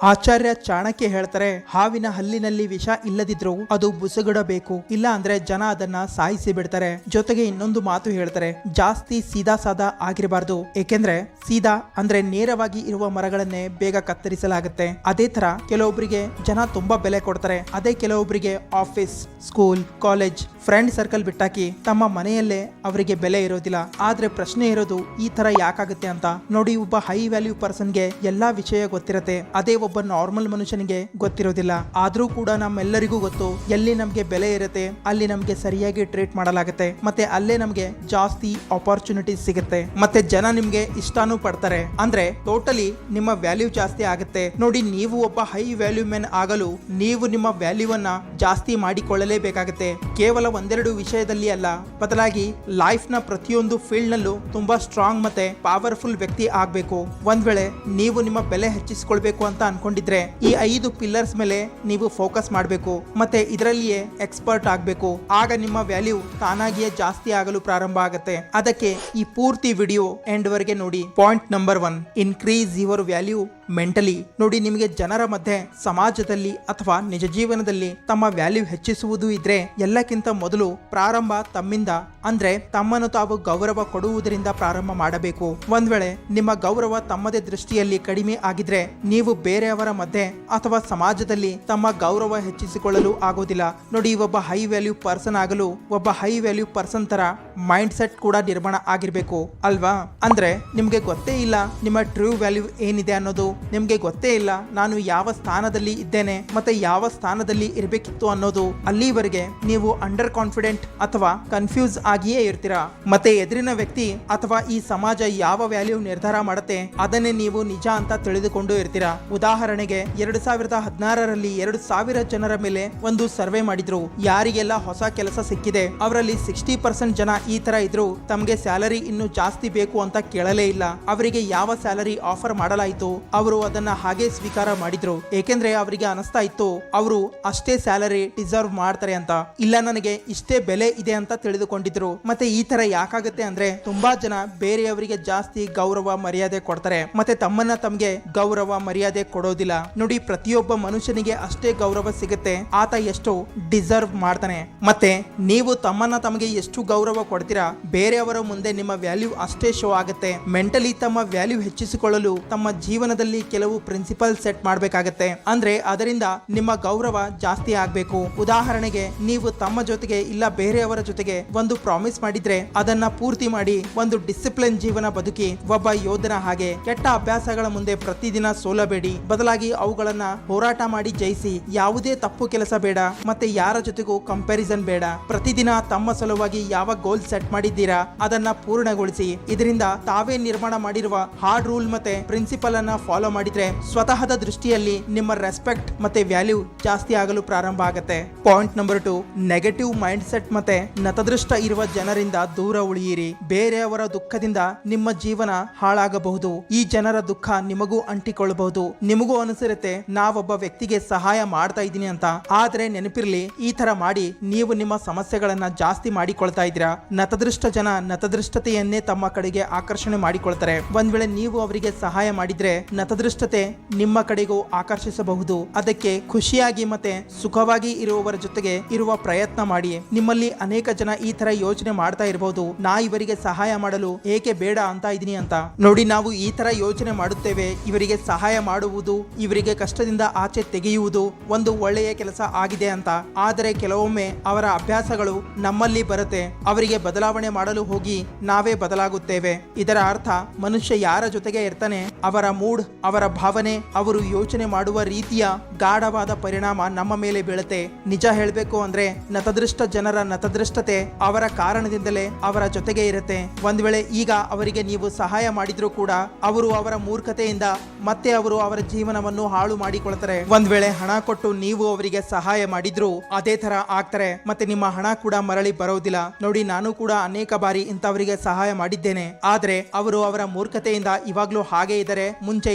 ಆಚಾರ್ಯ ಚಾಣಕ್ಯ ಹೇಳ್ತಾರೆ, ಹಾವಿನ ಹಲ್ಲಿನಲ್ಲಿ ವಿಷ ಇಲ್ಲದಿದ್ರು ಅದು ಬುಸುಗುಡಬೇಕು, ಇಲ್ಲ ಅಂದ್ರೆ ಜನ ಅದನ್ನ ಸಾಯಿಸಿ ಬಿಡ್ತಾರೆ. ಜೊತೆಗೆ ಇನ್ನೊಂದು ಮಾತು ಹೇಳ್ತಾರೆ, ಜಾಸ್ತಿ ಸೀದಾ ಸಾದಾ ಆಗಿರಬಾರ್ದು, ಏಕೆಂದ್ರೆ ಸೀದಾ ಅಂದ್ರೆ ನೇರವಾಗಿ ಇರುವ ಮರಗಳನ್ನೇ ಬೇಗ ಕತ್ತರಿಸಲಾಗುತ್ತೆ. ಅದೇ ತರ ಕೆಲವೊಬ್ಬರಿಗೆ ಜನ ತುಂಬಾ ಬೆಲೆ ಕೊಡ್ತಾರೆ, ಅದೇ ಕೆಲವೊಬ್ಬರಿಗೆ office, school, college, friend circle ಬಿಟ್ಟಾಕಿ ತಮ್ಮ ಮನೆಯಲ್ಲೇ ಅವರಿಗೆ ಬೆಲೆ ಇರೋದಿಲ್ಲ. ಆದ್ರೆ ಪ್ರಶ್ನೆ ಇರೋದು ಈ ತರ ಯಾಕಾಗುತ್ತೆ ಅಂತ ನೋಡಿ. ಒಬ್ಬ ಹೈ ವ್ಯಾಲ್ಯೂ ಪರ್ಸನ್ಗೆ ಎಲ್ಲಾ ವಿಷಯ ಗೊತ್ತಿರತ್ತೆ, ಅದೇ ಒಬ್ಬ ನಾರ್ಮಲ್ ಮನುಷ್ಯನಿಗೆ ಗೊತ್ತಿರೋದಿಲ್ಲ. ಆದ್ರೂ ಕೂಡ ನಮ್ಮೆಲ್ಲರಿಗೂ ಗೊತ್ತು, ಎಲ್ಲಿ ನಮ್ಗೆ ಬೆಲೆ ಇರುತ್ತೆ ಅಲ್ಲಿ ನಮ್ಗೆ ಸರಿಯಾಗಿ ಟ್ರೀಟ್ ಮಾಡಲಾಗುತ್ತೆ, ಮತ್ತೆ ಅಲ್ಲೇ ನಮ್ಗೆ ಜಾಸ್ತಿ ಆಪರ್ಚುನಿಟೀಸ್ ಸಿಗುತ್ತೆ, ಮತ್ತೆ ಜನ ನಿಮ್ಗೆ ಇಷ್ಟಾನು ಪಡ್ತಾರೆ. ಅಂದ್ರೆ ಟೋಟಲಿ ನಿಮ್ಮ ವ್ಯಾಲ್ಯೂ ಜಾಸ್ತಿ ಆಗುತ್ತೆ. ನೋಡಿ, ನೀವು ಒಬ್ಬ ಹೈ ವ್ಯಾಲ್ಯೂ ಮೆನ್ ಆಗಲು ನೀವು ನಿಮ್ಮ ವ್ಯಾಲ್ಯೂವನ್ನ ಜಾಸ್ತಿ ಮಾಡಿಕೊಳ್ಳಲೇಬೇಕಾಗುತ್ತೆ. ಕೇವಲ ಒಂದೆರಡು ವಿಷಯದಲ್ಲಿ ಅಲ್ಲ, ಬದಲಾಗಿ ಲೈಫ್ ನ ಪ್ರತಿಯೊಂದು ಫೀಲ್ಡ್ ನಲ್ಲೂ ತುಂಬಾ ಸ್ಟ್ರಾಂಗ್ ಮತ್ತೆ ಪವರ್ಫುಲ್ ವ್ಯಕ್ತಿ ಆಗ್ಬೇಕು. ಒಂದ್ ವೇಳೆ ನೀವು ನಿಮ್ಮ ಬೆಲೆ ಹೆಚ್ಚಿಸಿಕೊಳ್ಬೇಕು ಅಂತ ಅನ್ಕೊಂಡಿದ್ರೆ ಈ 5 ಪಿಲ್ಲರ್ಸ್ ಮೇಲೆ ನೀವು ಫೋಕಸ್ ಮಾಡಬೇಕು, ಮತ್ತೆ ಇದರಲ್ಲಿಯೇ ಎಕ್ಸ್ಪರ್ಟ್ ಆಗ್ಬೇಕು. ಆಗ ನಿಮ್ಮ ವ್ಯಾಲ್ಯೂ ತಾನಾಗಿಯೇ ಜಾಸ್ತಿ ಆಗಲು ಪ್ರಾರಂಭ ಆಗುತ್ತೆ. ಅದಕ್ಕೆ ಈ ಪೂರ್ತಿ ವಿಡಿಯೋ ಎಂಡ್ ವರೆಗೆ ನೋಡಿ. Point number 1, increase your value mentally. ನೋಡಿ, ನಿಮಗೆ ಜನರ ಮಧ್ಯೆ, ಸಮಾಜದಲ್ಲಿ ಅಥವಾ ನಿಜ ಜೀವನದಲ್ಲಿ ತಮ್ಮ ವ್ಯಾಲ್ಯೂ ಹೆಚ್ಚಿಸುವುದು ಇದ್ರೆ ಎಲ್ಲಕ್ಕಿಂತ ಮೊದಲು ಪ್ರಾರಂಭ ತಮ್ಮಿಂದ, ಅಂದ್ರೆ ತಮ್ಮನ್ನು ತಾವು ಗೌರವ ಕೊಡುವುದರಿಂದ ಪ್ರಾರಂಭ ಮಾಡಬೇಕು. ಒಂದ್ ವೇಳೆ ನಿಮ್ಮ ಗೌರವ ತಮ್ಮದೇ ದೃಷ್ಟಿಯಲ್ಲಿ ಕಡಿಮೆ ಆಗಿದ್ರೆ ನೀವು ಬೇರೆಯವರ ಮಧ್ಯೆ ಅಥವಾ ಸಮಾಜದಲ್ಲಿ ತಮ್ಮ ಗೌರವ ಹೆಚ್ಚಿಸಿಕೊಳ್ಳಲು ಆಗೋದಿಲ್ಲ. ನೋಡಿ, ಒಬ್ಬ ಹೈ ವ್ಯಾಲ್ಯೂ ಪರ್ಸನ್ ಆಗಲು ಒಬ್ಬ ಹೈ ವ್ಯಾಲ್ಯೂ ಪರ್ಸನ್ ತರ ಮೈಂಡ್ ಸೆಟ್ ಕೂಡ ನಿರ್ಮಾಣ ಆಗಿರ್ಬೇಕು ಅಲ್ವಾ? ಅಂದ್ರೆ ನಿಮ್ಗೆ ಗೊತ್ತೇ ಇಲ್ಲ ನಿಮ್ಮ ಟ್ರೂ ವ್ಯಾಲ್ಯೂ ಏನಿದೆ ಅನ್ನೋದು, ನಿಮ್ಗೆ ಗೊತ್ತೇ ಇಲ್ಲ ನಾನು ಯಾವ ಸ್ಥಾನದಲ್ಲಿ ಇದ್ದೇನೆ ಮತ್ತೆ ಯಾವ ಸ್ಥಾನದಲ್ಲಿ ಇರಬೇಕಿತ್ತು ಅನ್ನೋದು. ಅಲ್ಲಿವರೆಗೆ ನೀವು ಅಂಡರ್ ಕಾನ್ಫಿಡೆಂಟ್ ಅಥವಾ ಕನ್ಫ್ಯೂಸ್ ಆಗಿಯೇ ಇರ್ತೀರಾ. ಮತ್ತೆ ಎದುರಿನ ವ್ಯಕ್ತಿ ಅಥವಾ ಈ ಸಮಾಜ ಯಾವ ವ್ಯಾಲ್ಯೂ ನಿರ್ಧಾರ ಮಾಡುತ್ತೆ ಅದನ್ನೇ ನೀವು ನಿಜ ಅಂತ ತಿಳಿದುಕೊಂಡು ಇರ್ತೀರಾ. ಉದಾಹರಣೆಗೆ 2016ರಲ್ಲಿ 2000 ಜನರ ಮೇಲೆ ಒಂದು ಸರ್ವೆ ಮಾಡಿದ್ರು. ಯಾರಿಗೆಲ್ಲ ಹೊಸ ಕೆಲಸ ಸಿಕ್ಕಿದೆ ಅವರಲ್ಲಿ 60% ಜನ ಈ ತರ ಇದ್ರು, ತಮಗೆ ಸ್ಯಾಲರಿ ಇನ್ನು ಜಾಸ್ತಿ ಬೇಕು ಅಂತ ಕೇಳಲೇ ಇಲ್ಲ. ಅವರಿಗೆ ಯಾವ ಸ್ಯಾಲರಿ ಆಫರ್ ಮಾಡಲಾಯಿತು ಅವರು ಅದನ್ನ ಹಾಗೆ ಸ್ವೀಕಾರ ಮಾಡಿದ್ರು, ಏಕೆಂದ್ರೆ ಅವರಿಗೆ ಅನಿಸ್ತಾ ಇತ್ತು ಅವರು ಅಷ್ಟೇ ಸ್ಯಾಲರಿ ಡಿಸರ್ವ್ ಮಾಡ್ತಾರೆ ಅಂತ, ಇಲ್ಲ ನನಗೆ ಇಷ್ಟೇ ಬೆಲೆ ಇದೆ ಅಂತ ತಿಳಿದುಕೊಂಡಿದ್ರು. ಮತ್ತೆ ಈ ತರ ಯಾಕಾಗುತ್ತೆ ಅಂದ್ರೆ ತುಂಬಾ ಜನ ಬೇರೆಯವರಿಗೆ ಜಾಸ್ತಿ ಗೌರವ ಮರ್ಯಾದೆ ಕೊಡ್ತಾರೆ, ಮತ್ತೆ ತಮ್ಮನ್ನ ತಮ್ಗೆ ಗೌರವ ಮರ್ಯಾದೆ ಕೊಡೋದಿಲ್ಲ. ನೋಡಿ, ಪ್ರತಿಯೊಬ್ಬ ಮನುಷ್ಯನಿಗೆ ಅಷ್ಟೇ ಗೌರವ ಸಿಗುತ್ತೆ ಆತ ಎಷ್ಟು ಡಿಸರ್ವ್ ಮಾಡ್ತಾನೆ. ಮತ್ತೆ ನೀವು ತಮ್ಮನ್ನ ತಮಗೆ ಎಷ್ಟು ಗೌರವ ಕೊಡ್ತೀರಾ ಬೇರೆಯವರ ಮುಂದೆ ನಿಮ್ಮ ವ್ಯಾಲ್ಯೂ ಅಷ್ಟೇ ಶೋ ಆಗುತ್ತೆ. ಮೆಂಟಲಿ ತಮ್ಮ ವ್ಯಾಲ್ಯೂ ಹೆಚ್ಚಿಸಿಕೊಳ್ಳಲು ತಮ್ಮ ಜೀವನದಲ್ಲಿ ಕೆಲವು ಪ್ರಿನ್ಸಿಪಲ್ ಸೆಟ್ ಮಾಡಬೇಕಾಗತ್ತೆ. ಅಂದ್ರೆ ಅದರಿಂದ ನಿಮ್ಮ ಗೌರವ ಜಾಸ್ತಿ ಆಗ್ಬೇಕು. ಉದಾಹರಣೆಗೆ, ನೀವು ತಮ್ಮ ಜೊತೆಗೆ ಇಲ್ಲ ಬೇರೆಯವರ ಜೊತೆಗೆ ಒಂದು ಪ್ರಾಮಿಸ್ ಮಾಡಿದ್ರೆ ಅದನ್ನ ಪೂರ್ತಿ ಮಾಡಿ ಒಂದು ಡಿಸಿಪ್ಲಿನ್ ಜೀವನ ಬದುಕಿ. ಒಬ್ಬ ಯೋಧನ ಹಾಗೆ ಕೆಟ್ಟ ಅಭ್ಯಾಸಗಳ ಮುಂದೆ ಪ್ರತಿದಿನ ಸೋಲಬೇಡಿ, ಬದಲಾಗಿ ಅವುಗಳನ್ನ ಹೋರಾಟ ಮಾಡಿ ಜಯಿಸಿ. ಯಾವುದೇ ತಪ್ಪು ಕೆಲಸ ಬೇಡ, ಮತ್ತೆ ಯಾರ ಜೊತೆಗೂ ಕಂಪ್ಯಾರಿಸನ್ ಬೇಡ. ಪ್ರತಿದಿನ ತಮ್ಮ ಸಲುವಾಗಿ ಯಾವ ಗೋಲ್ ಸೆಟ್ ಮಾಡಿದ್ದೀರಾ ಅದನ್ನ ಪೂರ್ಣಗೊಳಿಸಿ. ಇದರಿಂದ ತಾವೇ ನಿರ್ಮಾಣ ಮಾಡಿರುವ ಹಾರ್ಡ್ ರೂಲ್ ಮತ್ತೆ ಪ್ರಿನ್ಸಿಪಲ್ ಅನ್ನ ಫಾಲೋ ಮಾಡಿದ್ರೆ ಸ್ವತಃದ ದೃಷ್ಟಿಯಲ್ಲಿ ನಿಮ್ಮ ರೆಸ್ಪೆಕ್ಟ್ ಮತ್ತೆ ವ್ಯಾಲ್ಯೂ ಜಾಸ್ತಿ ಆಗಲು ಪ್ರಾರಂಭ ಆಗುತ್ತೆ. Point number 2, negative mind set ಮತ್ತೆ ನತದೃಷ್ಟ ಇರುವ ಜನರಿಂದ ದೂರ ಉಳಿಯಿರಿ. ಬೇರೆಯವರ ದುಃಖದಿಂದ ನಿಮ್ಮ ಜೀವನ ಹಾಳಾಗಬಹುದು. ಈ ಜನರ ದುಃಖ ನಿಮಗೂ ಅಂಟಿಕೊಳ್ಳಬಹುದು. ನಿಮಗೂ ಅನಿಸಿರುತ್ತೆ ನಾವೊಬ್ಬ ವ್ಯಕ್ತಿಗೆ ಸಹಾಯ ಮಾಡ್ತಾ ಇದ್ದೀನಿ ಅಂತ, ಆದ್ರೆ ನೆನಪಿರ್ಲಿ, ಈ ತರ ಮಾಡಿ ನೀವು ನಿಮ್ಮ ಸಮಸ್ಯೆಗಳನ್ನ ಜಾಸ್ತಿ ಮಾಡಿಕೊಳ್ತಾ ಇದ್ದೀರಾ. ನತದೃಷ್ಟ ಜನ ನತದೃಷ್ಟತೆಯನ್ನೇ ತಮ್ಮ ಕಡೆಗೆ ಆಕರ್ಷಣೆ ಮಾಡಿಕೊಳ್ತಾರೆ. ಒಂದ್ ವೇಳೆ ನೀವು ಅವರಿಗೆ ಸಹಾಯ ಮಾಡಿದ್ರೆ ನತದೃಷ್ಟತೆ ನಿಮ್ಮ ಕಡೆಗೂ ಆಕರ್ಷಿಸಬಹುದು. ಅದಕ್ಕೆ ಖುಷಿಯಾಗಿ ಮತ್ತೆ ಸುಖವಾಗಿ ಇರುವವರ ಜೊತೆಗೆ ಇರುವ ಪ್ರಯತ್ನ ಮಾಡಿ. ನಿಮ್ಮಲ್ಲಿ ಅನೇಕ ಜನ ಈ ತರ ಯೋಚನೆ ಮಾಡ್ತಾ ಇರಬಹುದು, ನಾ ಇವರಿಗೆ ಸಹಾಯ ಮಾಡಲು ಏಕೆ ಬೇಡ ಅಂತ ಇದೀನಿ ಅಂತ. ನೋಡಿ, ನಾವು ಈ ತರ ಯೋಚನೆ ಮಾಡುತ್ತೇವೆ, ಇವರಿಗೆ ಸಹಾಯ ಮಾಡುವುದು, ಇವರಿಗೆ ಕಷ್ಟದಿಂದ ಆಚೆ ತೆಗೆಯುವುದು ಒಂದು ಒಳ್ಳೆಯ ಕೆಲಸ ಆಗಿದೆ ಅಂತ. ಆದರೆ ಕೆಲವೊಮ್ಮೆ ಅವರ ಅಭ್ಯಾಸಗಳು ನಮ್ಮಲ್ಲಿ ಬರುತ್ತೆ, ಅವರಿಗೆ ಬದಲಾವಣೆ ಮಾಡಲು ಹೋಗಿ ನಾವೇ ಬದಲಾಗುತ್ತೇವೆ. ಇದರ ಅರ್ಥ ಮನುಷ್ಯ ಯಾರ ಜೊತೆಗೆ ಇರ್ತಾನೆ ಅವರ ಮೂಡ್, ಅವರ ಭಾವನೆ, ಅವರು ಯೋಚನೆ ಮಾಡುವ ರೀತಿಯ ಗಾಢವಾದ ಪರಿಣಾಮ ನಮ್ಮ ಮೇಲೆ ಬೀಳುತ್ತೆ. ನಿಜ ಹೇಳಬೇಕು ಅಂದ್ರೆ ನತದೃಷ್ಟ ಜನರ ನತದೃಷ್ಟತೆ ಅವರ ಕಾರಣದಿಂದಲೇ ಅವರ ಜೊತೆಗೆ ಇರುತ್ತೆ. ಒಂದ್ ವೇಳೆ ಈಗ ಅವರಿಗೆ ನೀವು ಸಹಾಯ ಮಾಡಿದ್ರೂ ಕೂಡ ಅವರು ಅವರ ಮೂರ್ಖತೆಯಿಂದ ಮತ್ತೆ ಅವರು ಅವರ ಜೀವನವನ್ನು ಹಾಳು ಮಾಡಿಕೊಳ್ತಾರೆ. ಒಂದ್ ವೇಳೆ ಹಣ ಕೊಟ್ಟು ನೀವು ಅವರಿಗೆ ಸಹಾಯ ಮಾಡಿದ್ರು ಅದೇ ತರ ಆಗ್ತಾರೆ, ಮತ್ತೆ ನಿಮ್ಮ ಹಣ ಕೂಡ ಮರಳಿ ಬರೋದಿಲ್ಲ. ನೋಡಿ, ನಾನು ಕೂಡ ಅನೇಕ ಬಾರಿ ಇಂಥವರಿಗೆ ಸಹಾಯ ಮಾಡಿದ್ದೇನೆ, ಆದ್ರೆ ಅವರು ಅವರ ಮೂರ್ಖತೆಯಿಂದ ಇವಾಗ್ಲೂ ಹಾಗೆ ಇದ್ದಾರೆ, ಮುಂಚೆ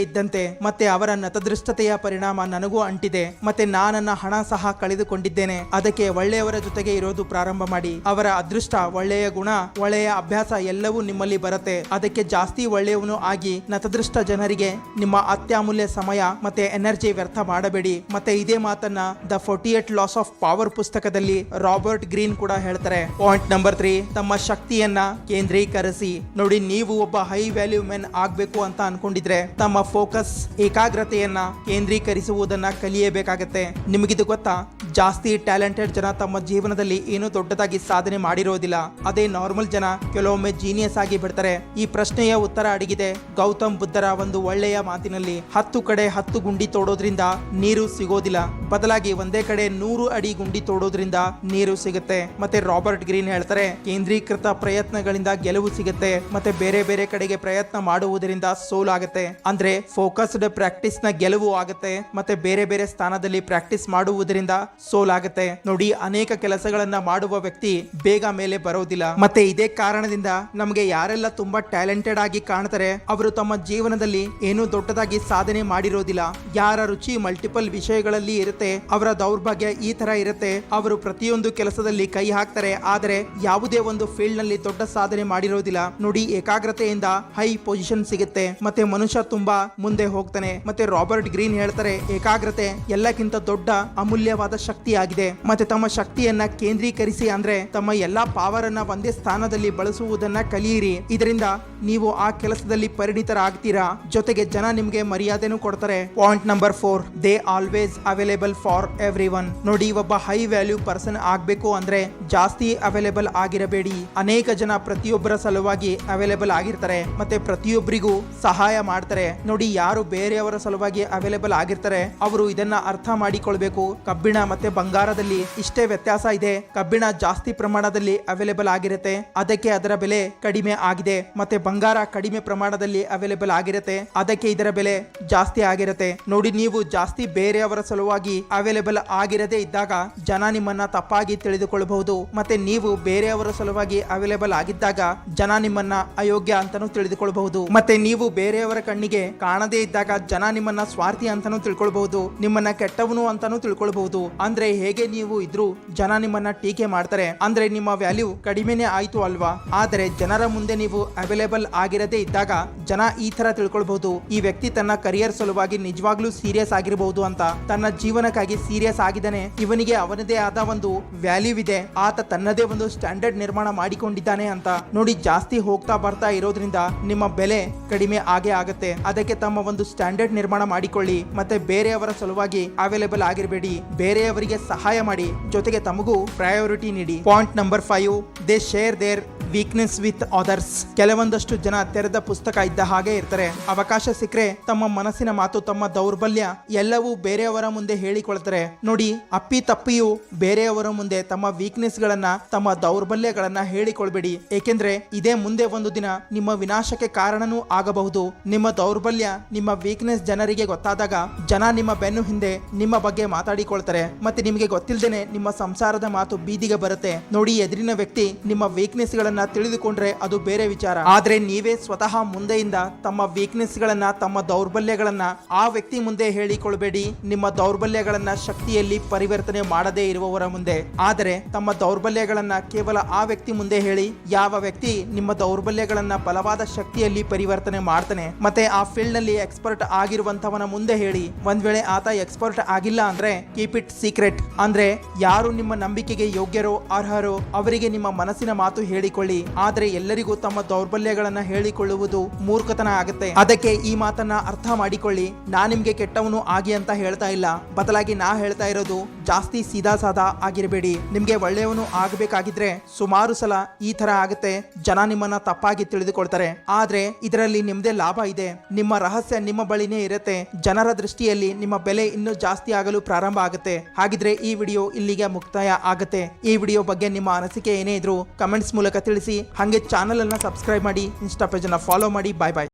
ಇದ್ದ ಇದ್ದಂತೆ. ಮತ್ತೆ ಅವರ ನತದೃಷ್ಟತೆಯ ಪರಿಣಾಮ ನನಗೂ ಅಂಟಿದೆ. ಮತ್ತೆ ನಾನನ್ನ ಹಣ ಸಹ ಕಳೆದುಕೊಂಡಿದ್ದೇನೆ. ಅದಕ್ಕೆ ಒಳ್ಳೆಯವರ ಜೊತೆಗೆ ಇರೋದು ಪ್ರಾರಂಭ ಮಾಡಿ. ಅವರ ಅದೃಷ್ಟ, ಒಳ್ಳೆಯ ಗುಣ, ಒಳ್ಳೆಯ ಅಭ್ಯಾಸ ಎಲ್ಲವೂ ನಿಮ್ಮಲ್ಲಿ ಬರುತ್ತೆ. ಅದಕ್ಕೆ ಜಾಸ್ತಿ ಒಳ್ಳೆಯವನು ಆಗಿ ನತದೃಷ್ಟ ಜನರಿಗೆ ನಿಮ್ಮ ಅತ್ಯಮೂಲ್ಯ ಸಮಯ ಮತ್ತೆ ಎನರ್ಜಿ ವ್ಯರ್ಥ ಮಾಡಬೇಡಿ. ಮತ್ತೆ ಇದೇ ಮಾತನ್ನ ದ 48 ಲಾಸ್ ಆಫ್ ಪವರ್ ಪುಸ್ತಕದಲ್ಲಿ ರಾಬರ್ಟ್ ಗ್ರೀನ್ ಕೂಡ ಹೇಳ್ತಾರೆ. ಪಾಯಿಂಟ್ ನಂಬರ್ 3, ತಮ್ಮ ಶಕ್ತಿಯನ್ನ ಕೇಂದ್ರೀಕರಿಸಿ. ನೋಡಿ, ನೀವು ಒಬ್ಬ ಹೈ ವ್ಯಾಲ್ಯೂ ಮೆನ್ ಆಗ್ಬೇಕು ಅಂತ ಅನ್ಕೊಂಡಿದ್ರೆ ತಮ್ಮ ಫೋಕಸ್, ಏಕಾಗ್ರತೆಯನ್ನ ಕೇಂದ್ರೀಕರಿಸುವುದನ್ನ ಕಲಿಯಬೇಕಾಗತ್ತೆ. ನಿಮಗಿದು ಗೊತ್ತಾ? ಜಾಸ್ತಿ ಟ್ಯಾಲೆಂಟೆಡ್ ಜನ ತಮ್ಮ ಜೀವನದಲ್ಲಿ ಏನೂ ದೊಡ್ಡದಾಗಿ ಸಾಧನೆ ಮಾಡಿರೋದಿಲ್ಲ. ಅದೇ ನಾರ್ಮಲ್ ಜನ ಕೆಲವೊಮ್ಮೆ ಜೀನಿಯಸ್ ಆಗಿ ಬಿಡ್ತಾರೆ. ಈ ಪ್ರಶ್ನೆಯ ಉತ್ತರ ಅಡಗಿದೆ ಗೌತಮ್ ಬುದ್ಧರ ಒಂದು ಒಳ್ಳೆಯ ಮಾತಿನಲ್ಲಿ. 10 ಕಡೆ 10 ಗುಂಡಿ ತೋಡೋದ್ರಿಂದ ನೀರು ಸಿಗೋದಿಲ್ಲ, ಬದಲಾಗಿ ಒಂದೇ ಕಡೆ 100 ಅಡಿ ಗುಂಡಿ ತೋಡೋದ್ರಿಂದ ನೀರು ಸಿಗುತ್ತೆ. ಮತ್ತೆ ರಾಬರ್ಟ್ ಗ್ರೀನ್ ಹೇಳ್ತಾರೆ, ಕೇಂದ್ರೀಕೃತ ಪ್ರಯತ್ನಗಳಿಂದ ಗೆಲುವು ಸಿಗುತ್ತೆ. ಮತ್ತೆ ಬೇರೆ ಬೇರೆ ಕಡೆಗೆ ಪ್ರಯತ್ನ ಮಾಡುವುದರಿಂದ ಸೋಲಾಗುತ್ತೆ. ಅಂದ್ರೆ ಫೋಕಸ್ಡ್ ಪ್ರಾಕ್ಟೀಸ್ ನ ಗೆಲುವು ಆಗುತ್ತೆ. ಮತ್ತೆ ಬೇರೆ ಬೇರೆ ಸ್ಥಾನದಲ್ಲಿ ಪ್ರಾಕ್ಟೀಸ್ ಮಾಡುವುದರಿಂದ ಸೋಲಾಗುತ್ತೆ. ನೋಡಿ, ಅನೇಕ ಕೆಲಸಗಳನ್ನ ಮಾಡುವ ವ್ಯಕ್ತಿ ಬೇಗ ಮೇಲೆ ಬರೋದಿಲ್ಲ. ಮತ್ತೆ ಇದೇ ಕಾರಣದಿಂದ ನಮಗೆ ಯಾರೆಲ್ಲ ತುಂಬಾ ಟ್ಯಾಲೆಂಟೆಡ್ ಆಗಿ ಕಾಣ್ತಾರೆ ಅವರು ತಮ್ಮ ಜೀವನದಲ್ಲಿ ಏನೂ ದೊಡ್ಡದಾಗಿ ಸಾಧನೆ ಮಾಡಿರೋದಿಲ್ಲ. ಯಾರ ರುಚಿ ಮಲ್ಟಿಪಲ್ ವಿಷಯಗಳಲ್ಲಿ ಇರುತ್ತೆ, ಅವರ ದೌರ್ಭಾಗ್ಯ ಈ ತರ ಇರುತ್ತೆ. ಅವರು ಪ್ರತಿಯೊಂದು ಕೆಲಸದಲ್ಲಿ ಕೈ ಹಾಕ್ತಾರೆ, ಆದರೆ ಯಾವುದೇ ಒಂದು ಫೀಲ್ಡ್ ನಲ್ಲಿ ದೊಡ್ಡ ಸಾಧನೆ ಮಾಡಿರೋದಿಲ್ಲ. ನೋಡಿ, ಏಕಾಗ್ರತೆಯಿಂದ ಹೈ ಪೊಸಿಷನ್ ಸಿಗುತ್ತೆ. ಮತ್ತೆ ಮನುಷ್ಯ ತುಂಬಾ ಮುಂದೆ ಹೋಗ್ತಾನೆ. ಮತ್ತೆ ರಾಬರ್ಟ್ ಗ್ರೀನ್ ಹೇಳ್ತಾರೆ, ಏಕಾಗ್ರತೆ ಎಲ್ಲಕ್ಕಿಂತ ದೊಡ್ಡ ಅಮೂಲ್ಯವಾದ ಶಕ್ತಿಯಾಗಿದೆ. ಮತ್ತೆ ತಮ್ಮ ಶಕ್ತಿಯನ್ನ ಕೇಂದ್ರೀಕರಿಸಿ, ಅಂದ್ರೆ ತಮ್ಮ ಎಲ್ಲಾ ಪವರ್ ಅನ್ನ ಒಂದೇ ಸ್ಥಾನದಲ್ಲಿ ಬಳಸುವುದನ್ನ ಕಲಿಯಿರಿ. ಇದರಿಂದ ನೀವು ಆ ಕೆಲಸದಲ್ಲಿ ಪರಿಣಿತರಾಗ್ತೀರಾ. ಜೊತೆಗೆ ಜನ ನಿಮ್ಗೆ ಮರ್ಯಾದೆನೂ ಕೊಡ್ತಾರೆ. Point number 4, they always available for everyone. ನೋಡಿ, ಒಬ್ಬ ಹೈ ವ್ಯಾಲ್ಯೂ ಪರ್ಸನ್ ಆಗ್ಬೇಕು ಅಂದ್ರೆ ಜಾಸ್ತಿ ಅವೈಲೇಬಲ್ ಆಗಿರಬೇಡಿ. ಅನೇಕ ಜನ ಪ್ರತಿಯೊಬ್ಬರ ಸಲುವಾಗಿ ಅವೈಲೇಬಲ್ ಆಗಿರ್ತಾರೆ, ಮತ್ತೆ ಪ್ರತಿಯೊಬ್ಬರಿಗೂ ಸಹಾಯ ಮಾಡ್ತಾರೆ. ನೋಡಿ, ಯಾರು ಬೇರೆಯವರ ಸಲುವಾಗಿ ಅವೈಲೇಬಲ್ ಆಗಿರ್ತಾರೆ ಅವರು ಇದನ್ನ ಅರ್ಥ ಮಾಡಿಕೊಳ್ಬೇಕು. ಕಬ್ಬಿಣ ಮತ್ತೆ ಬಂಗಾರದಲ್ಲಿ ಇಷ್ಟೇ ವ್ಯತ್ಯಾಸ ಇದೆ. ಕಬ್ಬಿಣ ಜಾಸ್ತಿ ಪ್ರಮಾಣದಲ್ಲಿ ಅವೈಲೇಬಲ್ ಆಗಿರುತ್ತೆ, ಅದಕ್ಕೆ ಅದರ ಬೆಲೆ ಕಡಿಮೆ ಆಗಿದೆ. ಮತ್ತೆ ಬಂಗಾರ ಕಡಿಮೆ ಪ್ರಮಾಣದಲ್ಲಿ ಅವೈಲೇಬಲ್ ಆಗಿರುತ್ತೆ, ಅದಕ್ಕೆ ಇದರ ಬೆಲೆ ಜಾಸ್ತಿ ಆಗಿರುತ್ತೆ. ನೋಡಿ, ನೀವು ಜಾಸ್ತಿ ಬೇರೆಯವರ ಸಲುವಾಗಿ ಅವೈಲೇಬಲ್ ಆಗಿರದೇ ಇದ್ದಾಗ ಜನ ನಿಮ್ಮನ್ನ ತಪ್ಪಾಗಿ ತಿಳಿದುಕೊಳ್ಳಬಹುದು. ಮತ್ತೆ ನೀವು ಬೇರೆಯವರ ಸಲುವಾಗಿ ಅವೈಲೇಬಲ್ ಆಗಿದ್ದಾಗ ಜನ ನಿಮ್ಮನ್ನ ಅಯೋಗ್ಯ ಅಂತಾನೂ ತಿಳಿದುಕೊಳ್ಳಬಹುದು. ಮತ್ತೆ ನೀವು ಬೇರೆಯವರ ಕಣ್ಣಿಗೆ ಕಾಣದೇ ಇದ್ದಾಗ ಜನ ನಿಮ್ಮನ್ನ ಸ್ವಾರ್ಥಿ ಅಂತಾನೂ ತಿಳ್ಕೊಳ್ಬಹುದು, ನಿಮ್ಮನ್ನ ಕೆಟ್ಟವನು ಅಂತಾನೂ ತಿಳ್ಕೊಳ್ಬಹುದು. ಅಂದ್ರೆ ಹೇಗೆ ನೀವು ಇದ್ರೂ ಜನ ನಿಮ್ಮನ್ನ ಟೀಕೆ ಮಾಡ್ತಾರೆ, ಅಂದ್ರೆ ನಿಮ್ಮ ವ್ಯಾಲ್ಯೂ ಕಡಿಮೆನೇ ಆಯ್ತು ಅಲ್ವಾ? ಆದರೆ ಜನರ ಮುಂದೆ ನೀವು ಅವೈಲೇಬಲ್ ಆಗಿರದೇ ಇದ್ದಾಗ ಜನ ಈ ತರ ತಿಳ್ಕೊಳ್ಬಹುದು, ಈ ವ್ಯಕ್ತಿ ತನ್ನ ಕರಿಯರ್ ಸಲುವಾಗಿ ನಿಜವಾಗ್ಲೂ ಸೀರಿಯಸ್ ಆಗಿರಬಹುದು ಅಂತ. ತನ್ನ ಜೀವನಕ್ಕಾಗಿ ಸೀರಿಯಸ್ ಆಗಿದ್ದಾನೆ, ಇವನಿಗೆ ಅವನದೇ ಆದ ಒಂದು ವ್ಯಾಲ್ಯೂ ಇದೆ, ಆತ ತನ್ನದೇ ಒಂದು ಸ್ಟ್ಯಾಂಡರ್ಡ್ ನಿರ್ಮಾಣ ಮಾಡಿಕೊಂಡಿದ್ದಾನೆ ಅಂತ. ನೋಡಿ, ಜಾಸ್ತಿ ಹೋಗ್ತಾ ಬರ್ತಾ ಇರೋದ್ರಿಂದ ನಿಮ್ಮ ಬೆಲೆ ಕಡಿಮೆ ಆಗೇ ಆಗುತ್ತೆ. ಅದಕ್ಕೆ ತಮ್ಮ ಒಂದು ಸ್ಟ್ಯಾಂಡರ್ಡ್ ನಿರ್ಮಾಣ ಮಾಡಿಕೊಳ್ಳಿ. ಮತ್ತೆ ಬೇರೆಯವರ ಸಲುವಾಗಿ ಅವೈಲೇಬಲ್ ಆಗಿರಬೇಡಿ. ಬೇರೆಯವರಿಗೆ ಸಹಾಯ ಮಾಡಿ, ಜೊತೆಗೆ ತಮಗೂ ಪ್ರಯಾರಿಟಿ ನೀಡಿ. Point number 5, they share their weakness with others. ಕೆಲವೊಂದಷ್ಟು ಜನ ತೆರೆದ ಪುಸ್ತಕ ಇದ್ದ ಹಾಗೆ ಇರ್ತಾರೆ. ಅವಕಾಶ ಸಿಕ್ಕರೆ ತಮ್ಮ ಮನಸ್ಸಿನ ಮಾತು, ತಮ್ಮ ದೌರ್ಬಲ್ಯ ಎಲ್ಲವೂ ಬೇರೆಯವರ ಮುಂದೆ ಹೇಳಿಕೊಳ್ತಾರೆ. ನೋಡಿ, ಅಪ್ಪಿ ತಪ್ಪಿಯೂ ಬೇರೆಯವರ ಮುಂದೆ ತಮ್ಮ ವೀಕ್ನೆಸ್ ಗಳನ್ನ, ತಮ್ಮ ದೌರ್ಬಲ್ಯಗಳನ್ನ ಹೇಳಿಕೊಳ್ಬೇಡಿ. ಏಕೆಂದ್ರೆ ಇದೇ ಮುಂದೆ ಒಂದು ದಿನ ನಿಮ್ಮ ವಿನಾಶಕ್ಕೆ ಕಾರಣನೂ ಆಗಬಹುದು. ನಿಮ್ಮ ದೌರ್ಬಲ್ಯ, ನಿಮ್ಮ ವೀಕ್ನೆಸ್ ಜನರಿಗೆ ಗೊತ್ತಾದಾಗ ಜನ ನಿಮ್ಮ ಬೆನ್ನು ಹಿಂದೆ ನಿಮ್ಮ ಬಗ್ಗೆ ಮಾತಾಡಿಕೊಳ್ತಾರೆ. ಮತ್ತೆ ನಿಮಗೆ ಗೊತ್ತಿಲ್ಲದೇನೆ ನಿಮ್ಮ ಸಂಸಾರದ ಮಾತು ಬೀದಿಗೆ ಬರುತ್ತೆ. ನೋಡಿ, ಎದುರಿನ ವ್ಯಕ್ತಿ ನಿಮ್ಮ ವೀಕ್ನೆಸ್ ಗಳನ್ನ ತಿಳಿದುಕೊಂಡ್ರೆ ಅದು ಬೇರೆ ವಿಚಾರ. ಆದ್ರೆ ನೀವೇ ಸ್ವತಃ ಮುಂದೆಯಿಂದ ತಮ್ಮ ವೀಕ್ನೆಸ್ ಗಳನ್ನ, ತಮ್ಮ ದೌರ್ಬಲ್ಯಗಳನ್ನ ಆ ವ್ಯಕ್ತಿ ಮುಂದೆ ಹೇಳಿಕೊಳ್ಬೇಡಿ. ನಿಮ್ಮ ದೌರ್ಬಲ್ಯಗಳನ್ನ ಶಕ್ತಿಯಲ್ಲಿ ಪರಿವರ್ತನೆ ಮಾಡದೇ ಇರುವವರ ಮುಂದೆ. ಆದರೆ ತಮ್ಮ ದೌರ್ಬಲ್ಯಗಳನ್ನ ಕೇವಲ ಆ ವ್ಯಕ್ತಿ ಮುಂದೆ ಹೇಳಿ. ಯಾವ ವ್ಯಕ್ತಿ ನಿಮ್ಮ ದೌರ್ಬಲ್ಯಗಳನ್ನ ಬಲವಾದ ಶಕ್ತಿಯಲ್ಲಿ ಪರಿವರ್ತನೆ ಮಾಡ್ತಾನೆ, ಮತ್ತೆ ಆ ಫೀಲ್ಡ್ ನಲ್ಲಿ ಎಕ್ಸ್ಪರ್ಟ್ ಆಗಿರುವಂತವನ ಮುಂದೆ ಹೇಳಿ. ಒಂದ್ ವೇಳೆ ಆತ ಎಕ್ಸ್ಪರ್ಟ್ ಆಗಿಲ್ಲ ಅಂದ್ರೆ ಕೀಪ್ ಇಟ್ ಸೀಕ್ರೆಟ್. ಅಂದ್ರೆ ಯಾರು ನಿಮ್ಮ ನಂಬಿಕೆಗೆ ಯೋಗ್ಯರೋ, ಅರ್ಹರೋ ಅವರಿಗೆ ನಿಮ್ಮ ಮನಸ್ಸಿನ ಮಾತು ಹೇಳಿಕೊಳ್ಳಿ. ಆದ್ರೆ ಎಲ್ಲರಿಗೂ ತಮ್ಮ ದೌರ್ಬಲ್ಯಗಳನ್ನ ಹೇಳಿಕೊಳ್ಳುವುದು ಮೂರ್ಖತನ ಆಗುತ್ತೆ. ಅದಕ್ಕೆ ಈ ಮಾತನ್ನ ಅರ್ಥ ಮಾಡಿಕೊಳ್ಳಿ. ನಾ ನಿಮ್ಗೆ ಕೆಟ್ಟವನು ಆಗಿ ಅಂತ ಹೇಳ್ತಾ ಇಲ್ಲ, ಬದಲಾಗಿ ನಾ ಹೇಳ್ತಾ ಇರೋದು ಜಾಸ್ತಿ ಸೀದಾ ಸಾದಾ ಆಗಿರಬೇಡಿ. ನಿಮ್ಗೆ ಒಳ್ಳೆಯವನು ಆಗಬೇಕಾಗಿದ್ರೆ ಸುಮಾರು ಸಲ ಈ ತರ ಆಗುತ್ತೆ, ಜನ ನಿಮ್ಮನ್ನ ತಪ್ಪಾಗಿ ತಿಳಿದುಕೊಳ್ತಾರೆ. ಆದ್ರೆ ಇದರಲ್ಲಿ ನಿಮ್ದೇ ಲಾಭ ಇದೆ. ನಿಮ್ಮ ರಹಸ್ಯ ನಿಮ್ಮ ಬಳಿನೇ ಇರುತ್ತೆ. ಜನರ ದೃಷ್ಟಿಯಲ್ಲಿ ನಿಮ್ಮ ಬೆಲೆ ಇನ್ನೂ ಜಾಸ್ತಿ ಆಗಲು ಪ್ರಾರಂಭ ಆಗುತ್ತೆ. ಹಾಗಿದ್ರೆ ಈ ವಿಡಿಯೋ ಇಲ್ಲಿಗೆ ಮುಕ್ತಾಯ ಆಗುತ್ತೆ. ಈ ವಿಡಿಯೋ ಬಗ್ಗೆ ನಿಮ್ಮ ಅನಿಸಿಕೆ ಏನೇ ಇದ್ರು ಕಮೆಂಟ್ಸ್ ಮೂಲಕ ತಿಳಿಸಿ. ಹಾಗೆ ಚಾನಲ್ ಅನ್ನ ಸಬ್ಸ್ಕ್ರೈಬ್ ಮಾಡಿ, ಇನ್ಸ್ಟಾ ಪೇಜ್ ಅನ್ನ ಫಾಲೋ ಮಾಡಿ. ಬಾಯ್ ಬಾಯ್.